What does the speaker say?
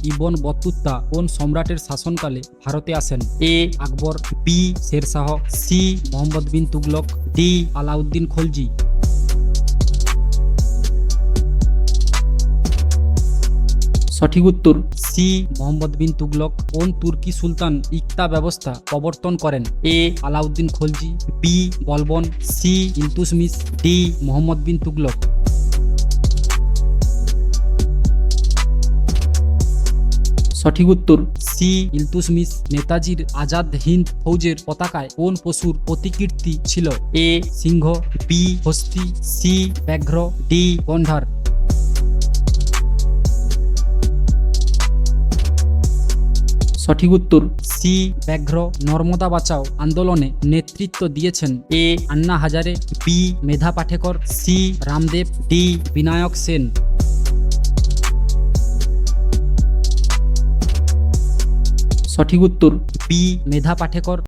Ibn Battuta কোন সম্রাটের শাসনকালে ভারতে আসেন? এ আকবর, B Sher Shah, C Mohammad bin Tughlaq, D Alauddin Khalji. সঠিক উত্তর সি মোহাম্মদ বিন তুগলক। কোন তুর্কি সুলতান ইকতা ব্যবস্থা প্রবর্তন করেন? এ Alauddin Khalji, B Balban, C Iltutmish, D Mohammad bin Tughlaq. সঠিক উত্তর সি ইলতুৎমিশ। নেতাজির আজাদ হিন্দ ফৌজের পতাকায় কোন পশুর প্রতিকৃতি ছিল? এ সিংহ, বি হস্তি, সি ব্যাঘ্র, ডি গন্ডার। সঠিক উত্তর সি ব্যাঘ্র। নর্মদা বাঁচাও আন্দোলনে নেতৃত্ব দিয়েছেন? এ আন্না হাজারে, বি মেধা পাটেকর, সি রামদেব, ডি বিনায়ক সেন। সঠিক উত্তর বি মেধা পাটেকর।